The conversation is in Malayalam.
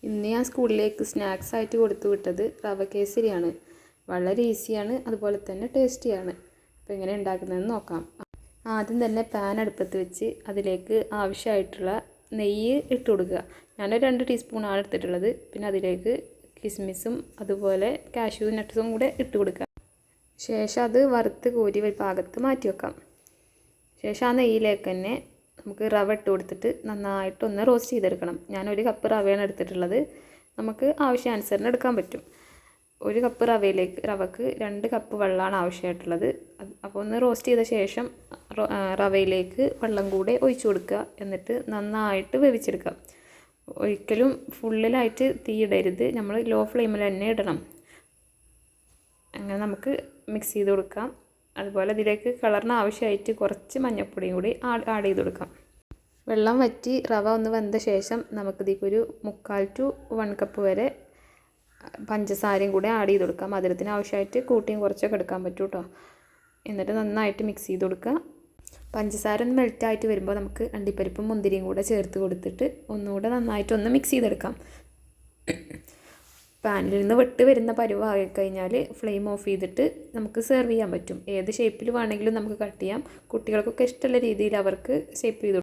ഇന്ന് ഞാൻ സ്കൂളിലേക്ക് സ്നാക്സ് ആയിട്ട് കൊടുത്തു വിട്ടത് റവ കേസരിയാണ്. വളരെ ഈസിയാണ്, അതുപോലെ തന്നെ ടേസ്റ്റിയാണ്. അപ്പോൾ എങ്ങനെ ഉണ്ടാക്കുന്നതെന്ന് നോക്കാം. ആദ്യം തന്നെ പാൻ അടുപ്പത്ത് വെച്ച് അതിലേക്ക് ആവശ്യമായിട്ടുള്ള നെയ്യ് ഇട്ട് കൊടുക്കുക. ഞാനൊരു 2 ടീസ്പൂണാണ് എടുത്തിട്ടുള്ളത്. പിന്നെ അതിലേക്ക് കിസ്മിസും അതുപോലെ കാഷ്യൂ നട്ട്സും കൂടെ ഇട്ട് കൊടുക്കുക. ശേഷം അത് വറുത്ത് കോരി ഒരു പാകത്ത് മാറ്റി വെക്കാം. ശേഷം ആ നെയ്യിലേക്ക് തന്നെ നമുക്ക് റവ ഇട്ട് കൊടുത്തിട്ട് നന്നായിട്ടൊന്ന് റോസ്റ്റ് ചെയ്തെടുക്കണം. ഞാൻ 1 കപ്പ് റവയാണ് എടുത്തിട്ടുള്ളത്. നമുക്ക് ആവശ്യാനുസരണം എടുക്കാൻ പറ്റും. 1 കപ്പ് റവക്ക് 2 കപ്പ് വെള്ളമാണ് ആവശ്യമായിട്ടുള്ളത്. അപ്പോൾ ഒന്ന് റോസ്റ്റ് ചെയ്ത ശേഷം റവയിലേക്ക് വെള്ളം കൂടെ ഒഴിച്ചു കൊടുക്കുക. എന്നിട്ട് നന്നായിട്ട് വേവിച്ചെടുക്കുക. ഒരിക്കലും ഫുള്ളിലായിട്ട് തീയിടരുത്, നമ്മൾ ലോ ഫ്ലെയിമിൽ തന്നെ ഇടണം. അങ്ങനെ നമുക്ക് മിക്സ് ചെയ്ത് കൊടുക്കാം. അതുപോലെ ഇതിലേക്ക് കളറിന് ആവശ്യമായിട്ട് കുറച്ച് മഞ്ഞൾപ്പൊടിയും കൂടി ആഡ് ചെയ്ത് കൊടുക്കാം. വെള്ളം വറ്റി റവ ഒന്ന് വെന്ത ശേഷം നമുക്കിതിലേക്ക് ഒരു 1/4 to 1 കപ്പ് വരെ പഞ്ചസാരയും കൂടി ആഡ് ചെയ്ത് കൊടുക്കാം. മധുരത്തിന് ആവശ്യമായിട്ട് കൂട്ടിയും കുറച്ചൊക്കെ എടുക്കാൻ പറ്റും കേട്ടോ. എന്നിട്ട് നന്നായിട്ട് മിക്സ് ചെയ്ത് കൊടുക്കുക. പഞ്ചസാര ഒന്ന് മെൽറ്റായിട്ട് വരുമ്പോൾ നമുക്ക് അണ്ടിപ്പരിപ്പും മുന്തിരിയും കൂടെ ചേർത്ത് കൊടുത്തിട്ട് ഒന്നുകൂടെ നന്നായിട്ടൊന്ന് മിക്സ് ചെയ്തെടുക്കാം. പാനിൽ നിന്ന് വിട്ട് വരുന്ന പരുവായി കഴിഞ്ഞാൽ ഫ്ലെയിം ഓഫ് ചെയ്തിട്ട് നമുക്ക് സെർവ് ചെയ്യാൻ പറ്റും. ഏത് ഷേപ്പിൽ വേണമെങ്കിലും നമുക്ക് കട്ട് ചെയ്യാം. കുട്ടികൾക്കൊക്കെ ഇഷ്ടമുള്ള രീതിയിൽ അവർക്ക് ഷേപ്പ് ചെയ്ത്